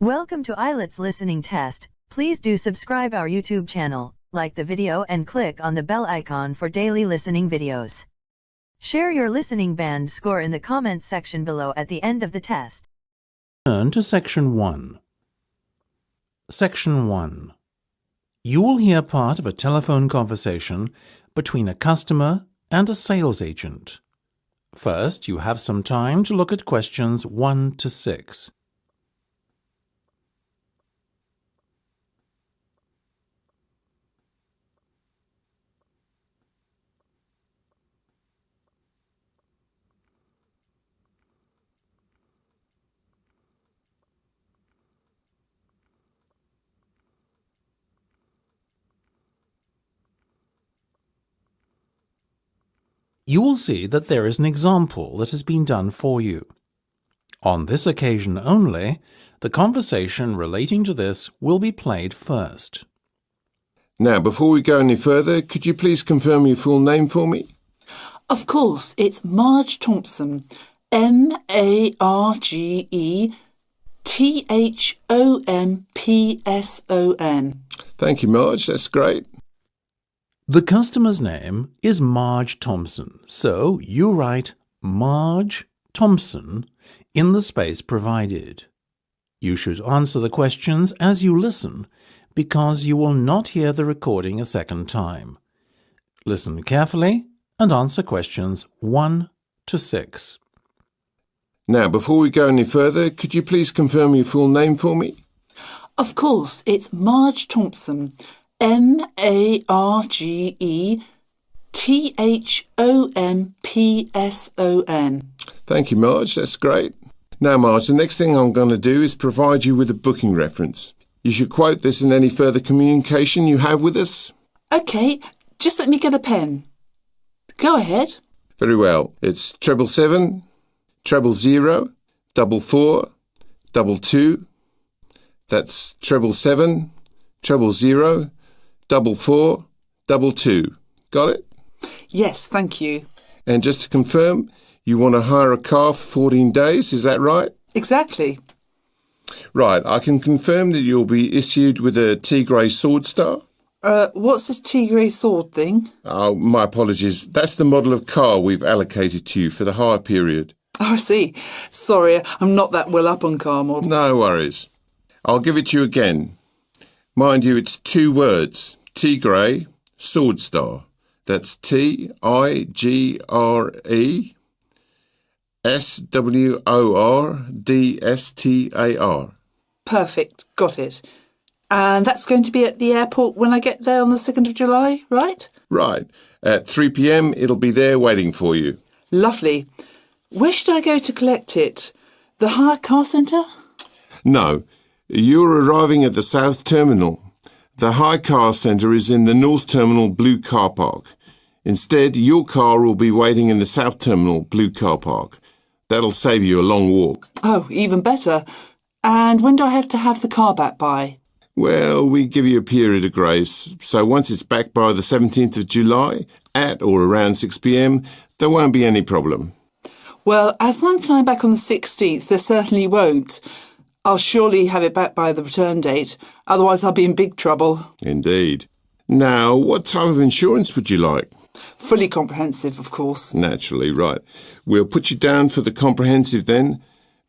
Welcome to IELTS listening test. Please do subscribe our YouTube channel, like the video and click on the bell icon for daily listening videos. Share your listening band score in the comments section below at the end of the test. Turn to Section 1. Section 1. You will hear part of a telephone conversation between a customer and a sales agent. First, you have some time to look at questions 1 to 6. You will see that there is an example that has been done for you. On this occasion only, the conversation relating to this will be played first. Now, before we go any further, could you please confirm your full name for me? Of course, it's Marge Thompson. MARGE-THOMPSON. Thank you, Marge. That's great. The customer's name is Marge Thompson, so you write Marge Thompson in the space provided. You should answer the questions as you listen, because you will not hear the recording a second time. Listen carefully and answer questions 1 to 6. Now, before we go any further, could you please confirm your full name for me? Of course, it's Marge Thompson. MARGE-THOMPSON. Thank you, Marge. That's great. Now, Marge, the next thing I'm going to do is provide you with a booking reference. You should quote this in any further communication you have with us. OK, just let me get a pen. Go ahead. Very well. It's 777 000 44 22. That's 777 000 44 22. Got it? Yes, thank you. And just to confirm, you want to hire a car for 14 days, is that right? Exactly. Right, I can confirm that you'll be issued with a T-Grey Sword Star. What's this T-Grey sword thing? Oh, my apologies. That's the model of car we've allocated to you for the hire period. Oh, I see. Sorry, I'm not that well up on car models. No worries. I'll give it to you again. Mind you, it's 2 words. T-Grey Sword Star. That's TIGRE-SWORDSTAR. Perfect, got it. And that's going to be at the airport when I get there on the 2nd of July, right? Right. At 3 p.m, it'll be there waiting for you. Lovely. Where should I go to collect it? The hire car centre? No, you're arriving at the South Terminal. The hire car centre is in the North Terminal Blue Car Park. Instead, your car will be waiting in the South Terminal Blue Car Park. That'll save you a long walk. Oh, even better. And when do I have to have the car back by? Well, we give you a period of grace, so once it's back by the 17th of July, at or around 6 p.m, there won't be any problem. Well, as I'm flying back on the 16th, there certainly won't. I'll surely have it back by the return date, otherwise I'll be in big trouble. Indeed. Now, what type of insurance would you like? Fully comprehensive, of course. Naturally, right. We'll put you down for the comprehensive then,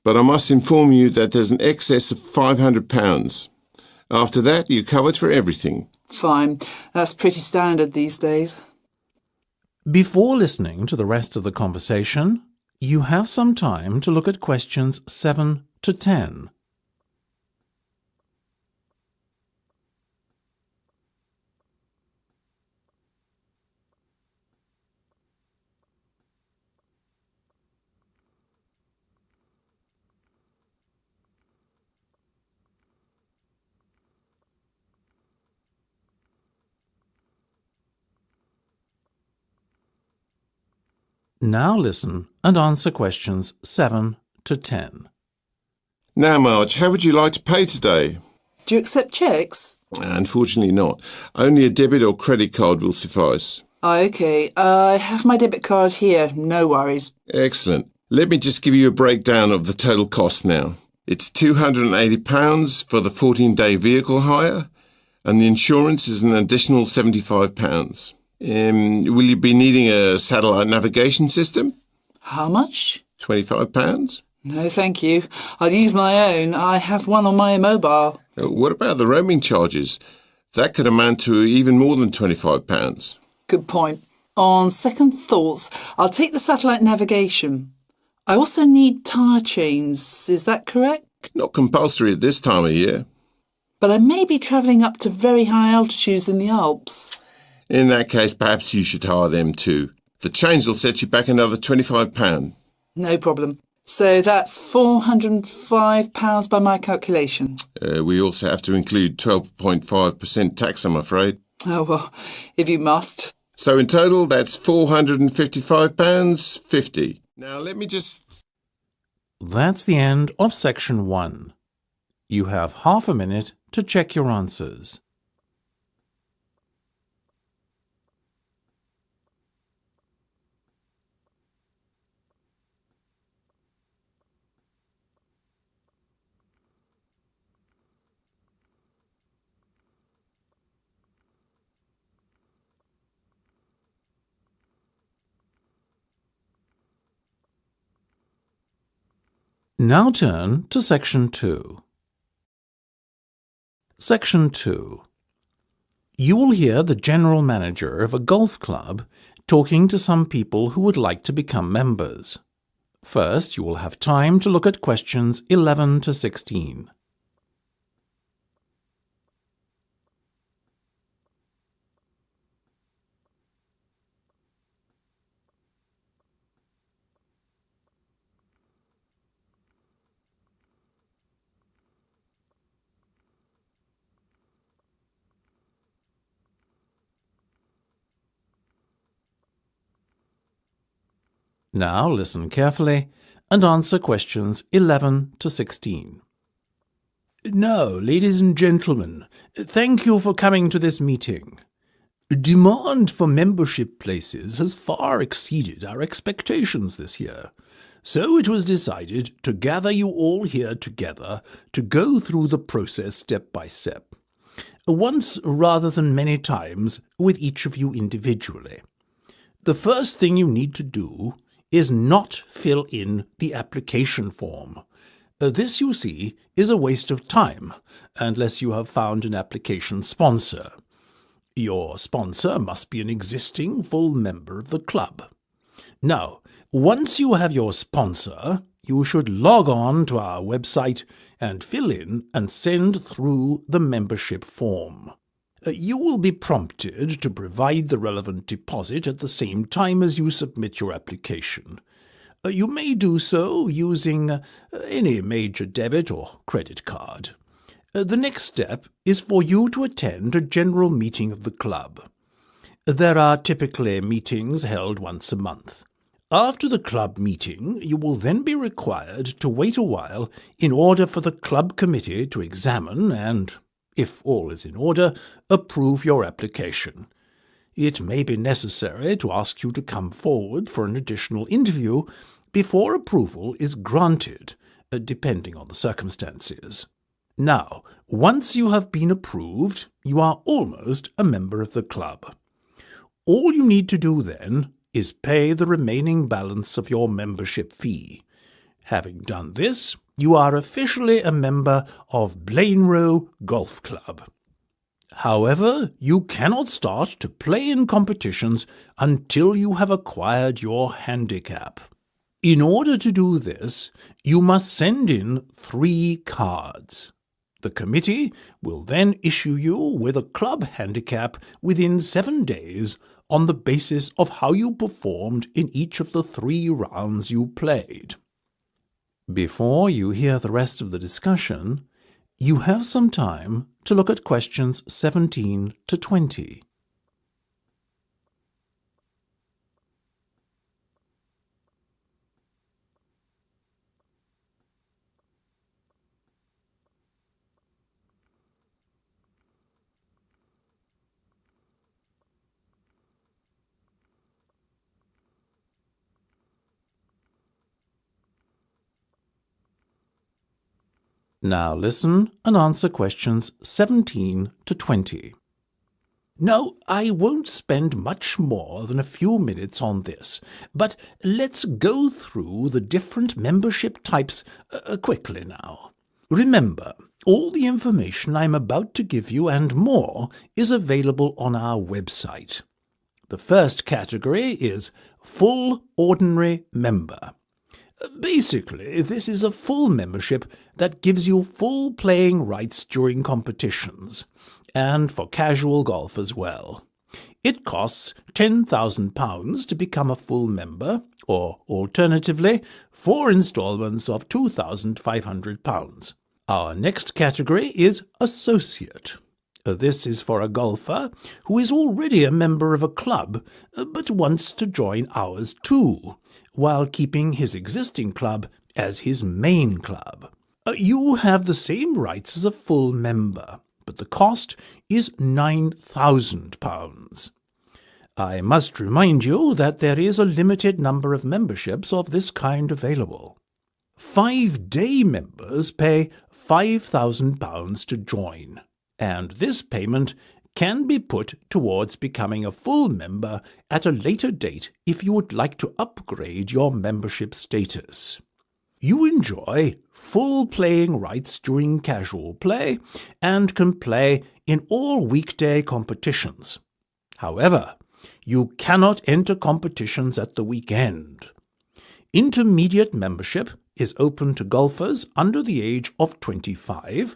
but I must inform you that there's an excess of £500. After that, you're covered for everything. Fine. That's pretty standard these days. Before listening to the rest of the conversation, you have some time to look at questions 7 to 10. Now listen and answer questions 7 to 10. Now, Marge, how would you like to pay today? Do you accept cheques? Unfortunately not. Only a debit or credit card will suffice. OK. I have my debit card here. No worries. Excellent. Let me just give you a breakdown of the total cost now. It's £280 for the 14-day vehicle hire, and the insurance is an additional £75. Will you be needing a satellite navigation system? How much? £25. No, thank you. I'll use my own. I have one on my mobile. What about the roaming charges? That could amount to even more than £25. Good point. On second thoughts, I'll take the satellite navigation. I also need tyre chains. Is that correct? Not compulsory at this time of year. But I may be travelling up to very high altitudes in the Alps. In that case, perhaps you should hire them too. The chains will set you back another £25. No problem. So that's £405 by my calculation. We also have to include 12.5% tax, I'm afraid. Oh, well, if you must. So in total, that's £455.50. Now, let me just... That's the end of section 1. You have half a minute to check your answers. Now turn to section 2. Section 2. You will hear the general manager of a golf club talking to some people who would like to become members. First, you will have time to look at questions 11 to 16. Now listen carefully and answer questions 11 to 16. Now, ladies and gentlemen, thank you for coming to this meeting. Demand for membership places has far exceeded our expectations this year, so it was decided to gather you all here together to go through the process step by step, once rather than many times with each of you individually. The first thing you need to do is not fill in the application form. This, you see, is a waste of time, unless you have found an application sponsor. Your sponsor must be an existing full member of the club. Now, once you have your sponsor, you should log on to our website and fill in and send through the membership form. You will be prompted to provide the relevant deposit at the same time as you submit your application. You may do so using any major debit or credit card. The next step is for you to attend a general meeting of the club. There are typically meetings held once a month. After the club meeting, you will then be required to wait a while in order for the club committee to examine and, if all is in order, approve your application. It may be necessary to ask you to come forward for an additional interview before approval is granted, depending on the circumstances. Now, once you have been approved, you are almost a member of the club. All you need to do then is pay the remaining balance of your membership fee. Having done this, you are officially a member of Blainrow Golf Club. However, you cannot start to play in competitions until you have acquired your handicap. In order to do this, you must send in 3 cards. The committee will then issue you with a club handicap within 7 days on the basis of how you performed in each of the 3 rounds you played. Before you hear the rest of the discussion, you have some time to look at questions 17 to 20. Now listen and answer questions 17 to 20. Now, I won't spend much more than a few minutes on this, but let's go through the different membership types quickly now. Remember, all the information I'm about to give you and more is available on our website. The first category is Full Ordinary Member. Basically, this is a full membership that gives you full playing rights during competitions, and for casual golf as well. It costs £10,000 to become a full member, or alternatively, 4 instalments of £2,500. Our next category is Associate. This is for a golfer who is already a member of a club but wants to join ours too, while keeping his existing club as his main club. You have the same rights as a full member, but the cost is £9,000. I must remind you that there is a limited number of memberships of this kind available. 5-day members pay £5,000 to join, and this payment can be put towards becoming a full member at a later date if you would like to upgrade your membership status. You enjoy full playing rights during casual play and can play in all weekday competitions. However, you cannot enter competitions at the weekend. Intermediate membership is open to golfers under the age of 25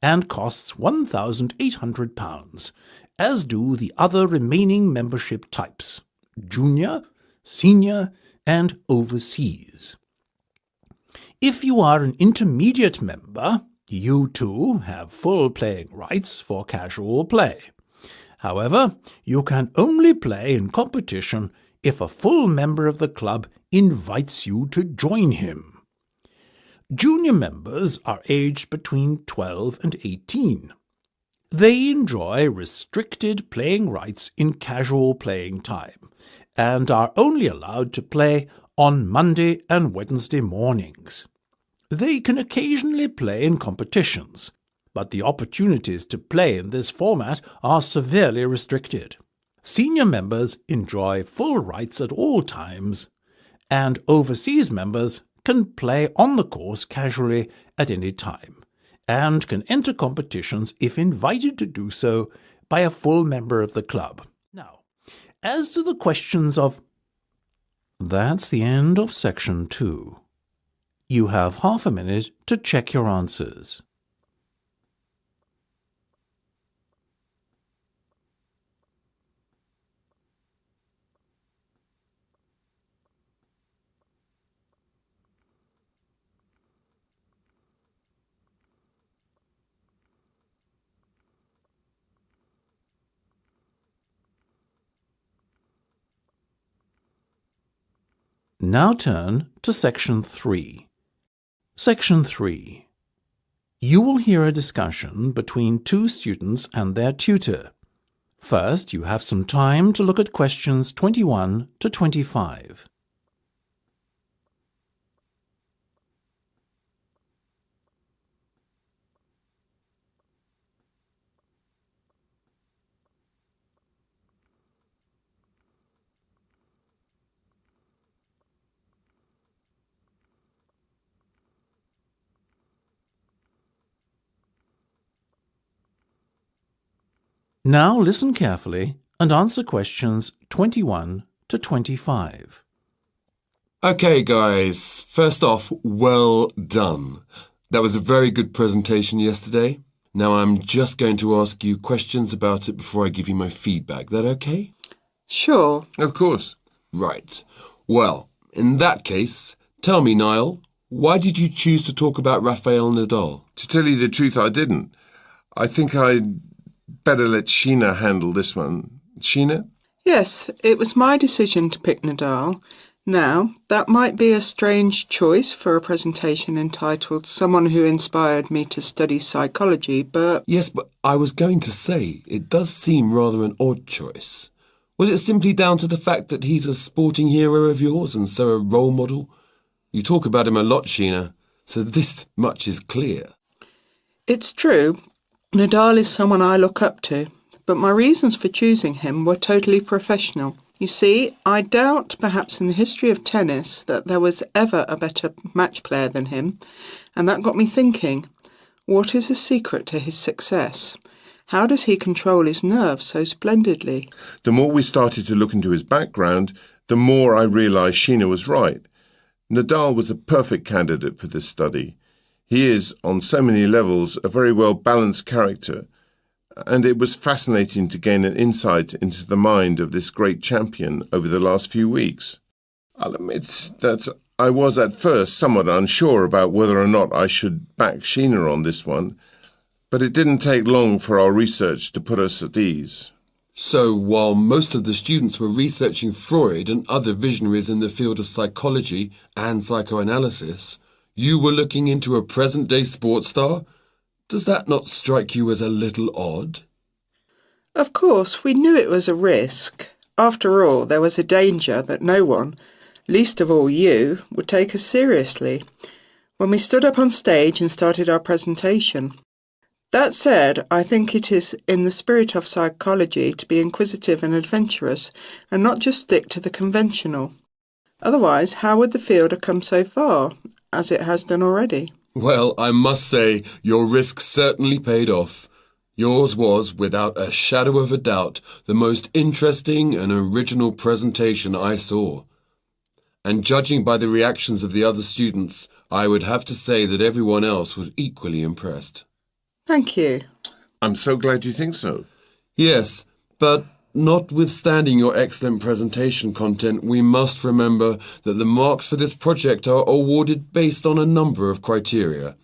and costs £1,800, as do the other remaining membership types: junior, senior, and overseas. If you are an intermediate member, you too have full playing rights for casual play. However, you can only play in competition if a full member of the club invites you to join him. Junior members are aged between 12 and 18. They enjoy restricted playing rights in casual playing time and are only allowed to play on Monday and Wednesday mornings. They can occasionally play in competitions, but the opportunities to play in this format are severely restricted. Senior members enjoy full rights at all times, and overseas members can play on the course casually at any time, and can enter competitions if invited to do so by a full member of the club. Now, as to the questions of... That's the end of section 2. You have half a minute to check your answers. Now turn to Section 3. Section 3. You will hear a discussion between two students and their tutor. First, you have some time to look at questions 21 to 25. Now listen carefully and answer questions 21 to 25. Okay, guys. First off, well done. That was a very good presentation yesterday. Now I'm just going to ask you questions about it before I give you my feedback. That okay? Sure. Of course. Right. Well, in that case, tell me, Niall, why did you choose to talk about Rafael Nadal? To tell you the truth, I didn't. I think I'd better let Sheena handle this one. Sheena? Yes, it was my decision to pick Nadal. Now, that might be a strange choice for a presentation entitled Someone Who Inspired Me to Study Psychology, but... Yes, but I was going to say, it does seem rather an odd choice. Was it simply down to the fact that he's a sporting hero of yours and so a role model? You talk about him a lot, Sheena, so this much is clear. It's true, Nadal is someone I look up to, but my reasons for choosing him were totally professional. You see, I doubt perhaps in the history of tennis that there was ever a better match player than him, and that got me thinking, what is the secret to his success? How does he control his nerves so splendidly? The more we started to look into his background, the more I realised Sheena was right. Nadal was a perfect candidate for this study. He is, on so many levels, a very well-balanced character, and it was fascinating to gain an insight into the mind of this great champion over the last few weeks. I'll admit that I was at first somewhat unsure about whether or not I should back Sheena on this one, but it didn't take long for our research to put us at ease. So, while most of the students were researching Freud and other visionaries in the field of psychology and psychoanalysis, you were looking into a present-day sports star? Does that not strike you as a little odd? Of course, we knew it was a risk. After all, there was a danger that no one, least of all you, would take us seriously when we stood up on stage and started our presentation. That said, I think it is in the spirit of psychology to be inquisitive and adventurous and not just stick to the conventional. Otherwise, how would the field have come so far, as it has done already? Well, I must say, your risk certainly paid off. Yours was, without a shadow of a doubt, the most interesting and original presentation I saw. And judging by the reactions of the other students, I would have to say that everyone else was equally impressed. Thank you. I'm so glad you think so. Yes, but notwithstanding your excellent presentation content, we must remember that the marks for this project are awarded based on a number of criteria,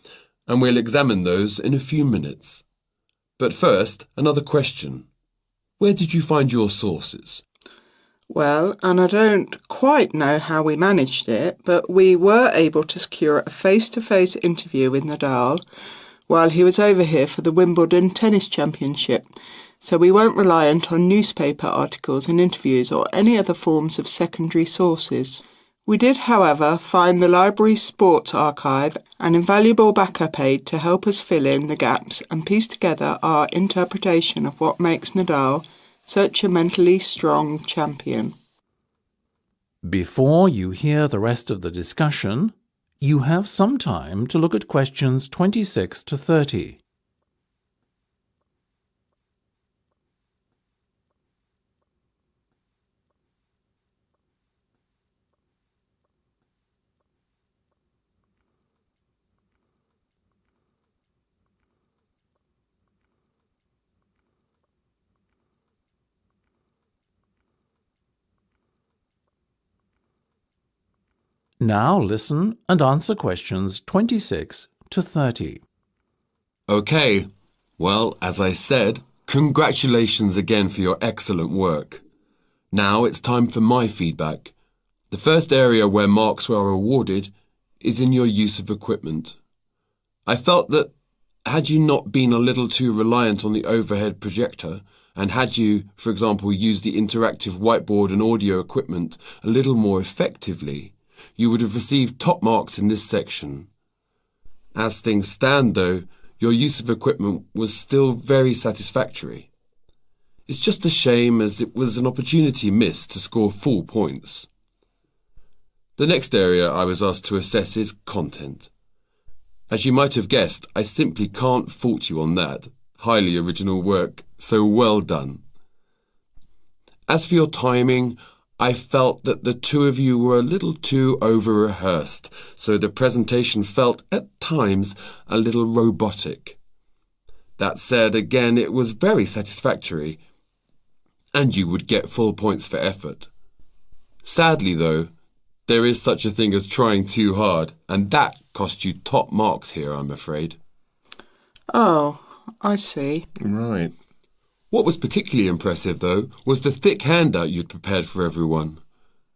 and we'll examine those in a few minutes. But first, another question. Where did you find your sources? Well, and I don't quite know how we managed it, but we were able to secure a face-to-face interview with Nadal while he was over here for the Wimbledon Tennis Championship, so we weren't reliant on newspaper articles and interviews or any other forms of secondary sources. We did, however, find the library's sports archive an invaluable backup aid to help us fill in the gaps and piece together our interpretation of what makes Nadal such a mentally strong champion. Before you hear the rest of the discussion, you have some time to look at questions 26 to 30. Now listen and answer questions 26 to 30. Okay, well, as I said, congratulations again for your excellent work. Now it's time for my feedback. The first area where marks were awarded is in your use of equipment. I felt that had you not been a little too reliant on the overhead projector, and had you, for example, used the interactive whiteboard and audio equipment a little more effectively, you would have received top marks in this section. As things stand, though, your use of equipment was still very satisfactory. It's just a shame as it was an opportunity missed to score full points. The next area I was asked to assess is content. As you might have guessed, I simply can't fault you on that. Highly original work, so well done. As for your timing, I felt that the two of you were a little too over-rehearsed, so the presentation felt at times a little robotic. That said, again, it was very satisfactory, and you would get full points for effort. Sadly, though, there is such a thing as trying too hard, and that cost you top marks here, I'm afraid. Oh, I see. Right. What was particularly impressive, though, was the thick handout you'd prepared for everyone.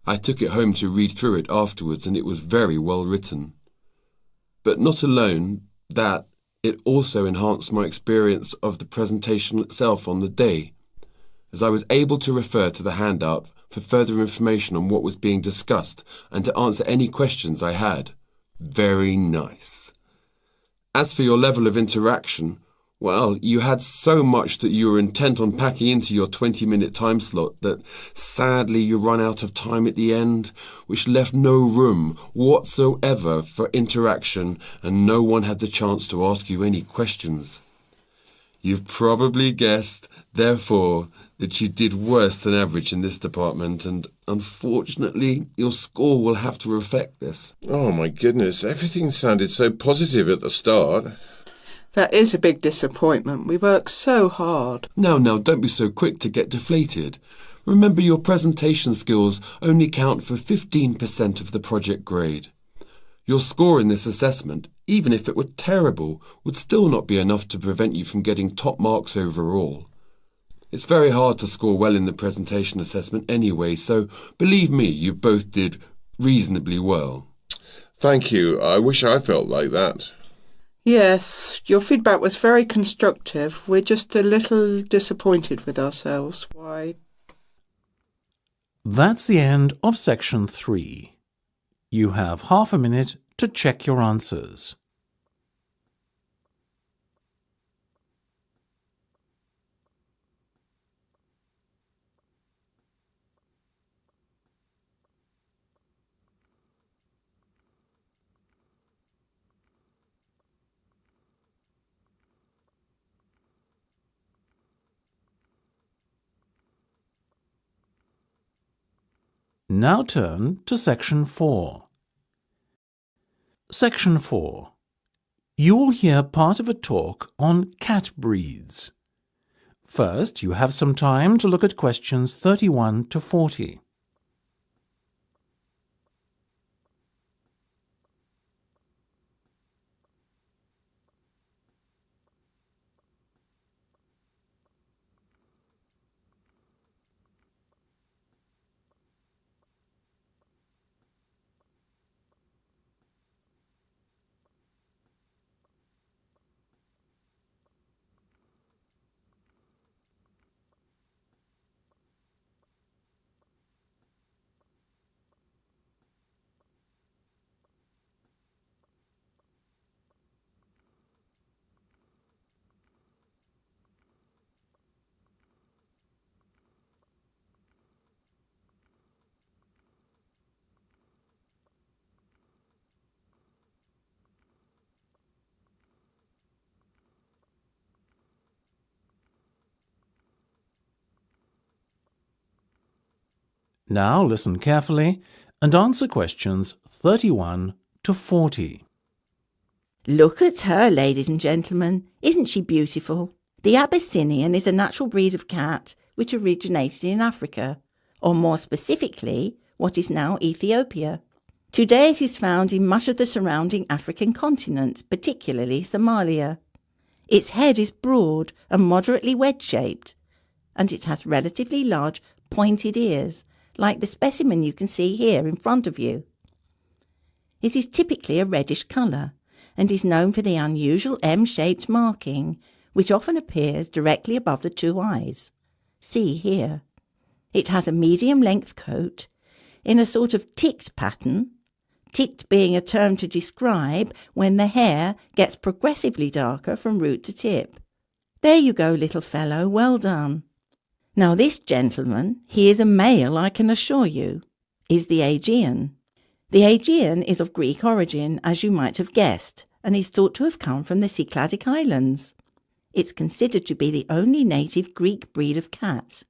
I took it home to read through it afterwards, and it was very well written. But not alone that, it also enhanced my experience of the presentation itself on the day, as I was able to refer to the handout for further information on what was being discussed and to answer any questions I had. Very nice. As for your level of interaction, well, you had so much that you were intent on packing into your 20-minute time slot that sadly you run out of time at the end, which left no room whatsoever for interaction and no one had the chance to ask you any questions. You've probably guessed, therefore, that you did worse than average in this department and unfortunately your score will have to reflect this. Oh my goodness, everything sounded so positive at the start. That is a big disappointment. We worked so hard. Now, don't be so quick to get deflated. Remember, your presentation skills only count for 15% of the project grade. Your score in this assessment, even if it were terrible, would still not be enough to prevent you from getting top marks overall. It's very hard to score well in the presentation assessment anyway, so believe me, you both did reasonably well. Thank you. I wish I felt like that. Yes, your feedback was very constructive. We're just a little disappointed with ourselves. Why? That's the end of section 3. You have half a minute to check your answers. Now turn to section 4. Section 4. You will hear part of a talk on cat breeds. First, you have some time to look at questions 31 to 40. Now listen carefully and answer questions 31 to 40. Look at her, ladies and gentlemen. Isn't she beautiful? The Abyssinian is a natural breed of cat which originated in Africa, or more specifically, what is now Ethiopia. Today it is found in much of the surrounding African continent, particularly Somalia. Its head is broad and moderately wedge-shaped, and it has relatively large pointed ears, like the specimen you can see here in front of you. It is typically a reddish colour and is known for the unusual M-shaped marking, which often appears directly above the two eyes. See here. It has a medium-length coat in a sort of ticked pattern, ticked being a term to describe when the hair gets progressively darker from root to tip. There you go, little fellow, well done. Now this gentleman, he is a male, I can assure you, is the Aegean. The Aegean is of Greek origin, as you might have guessed, and is thought to have come from the Cycladic Islands. It's considered to be the only native Greek breed of cat.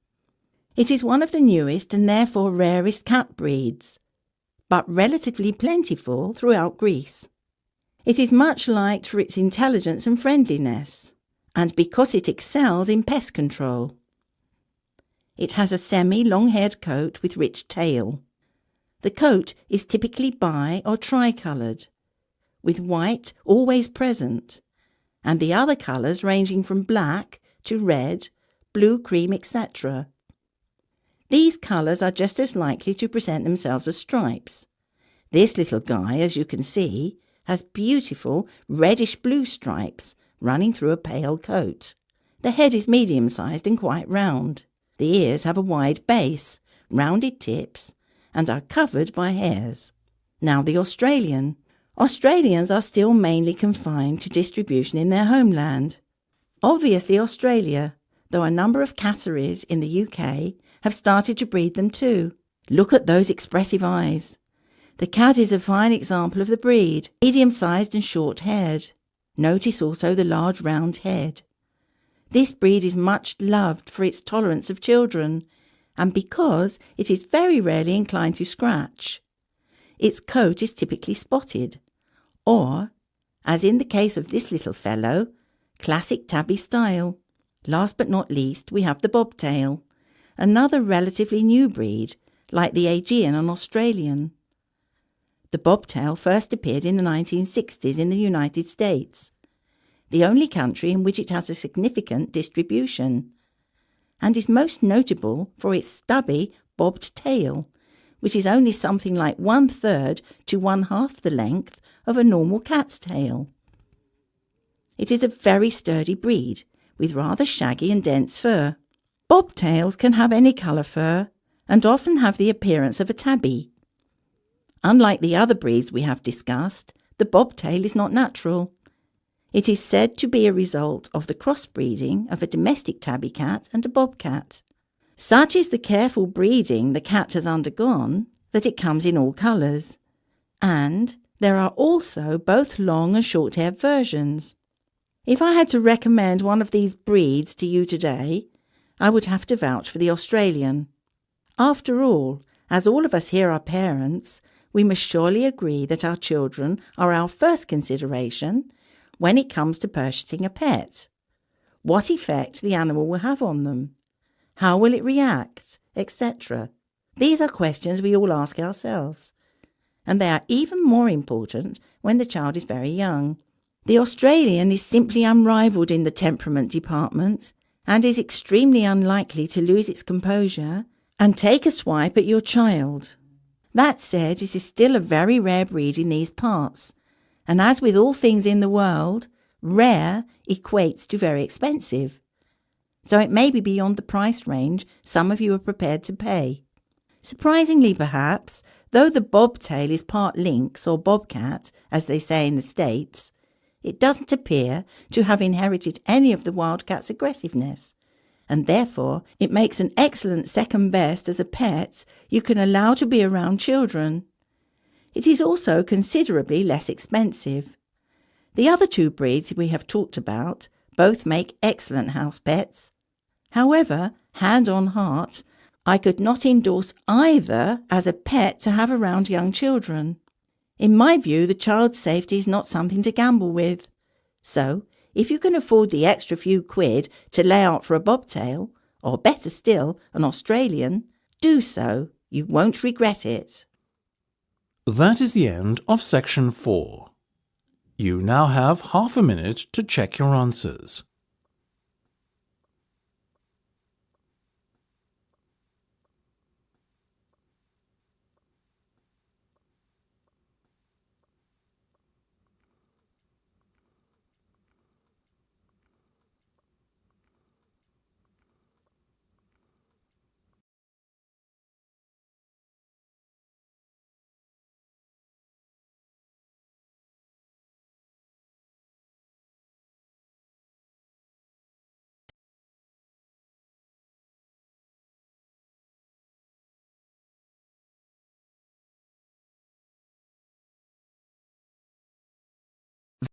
It is one of the newest and therefore rarest cat breeds, but relatively plentiful throughout Greece. It is much liked for its intelligence and friendliness, and because it excels in pest control. It has a semi-long-haired coat with rich tail. The coat is typically bi- or tri-coloured, with white always present, and the other colours ranging from black to red, blue, cream, etc. These colours are just as likely to present themselves as stripes. This little guy, as you can see, has beautiful reddish-blue stripes running through a pale coat. The head is medium-sized and quite round. The ears have a wide base, rounded tips, and are covered by hairs. Now the Australian. Australians are still mainly confined to distribution in their homeland. Obviously Australia, though a number of catteries in the UK have started to breed them too. Look at those expressive eyes. The cat is a fine example of the breed, medium-sized and short-haired. Notice also the large round head. This breed is much loved for its tolerance of children and because it is very rarely inclined to scratch. Its coat is typically spotted, or, as in the case of this little fellow, classic tabby style. Last but not least, we have the bobtail, another relatively new breed, like the Aegean and Australian. The bobtail first appeared in the 1960s in the United States, the only country in which it has a significant distribution, and is most notable for its stubby, bobbed tail, which is only something like 1/3 to 1/2 the length of a normal cat's tail. It is a very sturdy breed, with rather shaggy and dense fur. Bobtails can have any colour fur, and often have the appearance of a tabby. Unlike the other breeds we have discussed, the bobtail is not natural. It is said to be a result of the crossbreeding of a domestic tabby cat and a bobcat. Such is the careful breeding the cat has undergone that it comes in all colours, and there are also both long and short-haired versions. If I had to recommend one of these breeds to you today, I would have to vouch for the Australian. After all, as all of us here are parents, we must surely agree that our children are our first consideration when it comes to purchasing a pet. What effect the animal will have on them, how will it react, etc. These are questions we all ask ourselves, and they are even more important when the child is very young. The Australian is simply unrivalled in the temperament department and is extremely unlikely to lose its composure and take a swipe at your child. That said, it is still a very rare breed in these parts, and as with all things in the world, rare equates to very expensive. So it may be beyond the price range some of you are prepared to pay. Surprisingly perhaps, though the bobtail is part lynx or bobcat, as they say in the States, it doesn't appear to have inherited any of the wildcat's aggressiveness, and therefore it makes an excellent second best as a pet you can allow to be around children. It is also considerably less expensive. The other two breeds we have talked about both make excellent house pets. However, hand on heart, I could not endorse either as a pet to have around young children. In my view, the child's safety is not something to gamble with. So, if you can afford the extra few quid to lay out for a bobtail, or better still, an Australian, do so. You won't regret it. That is the end of section 4. You now have half a minute to check your answers.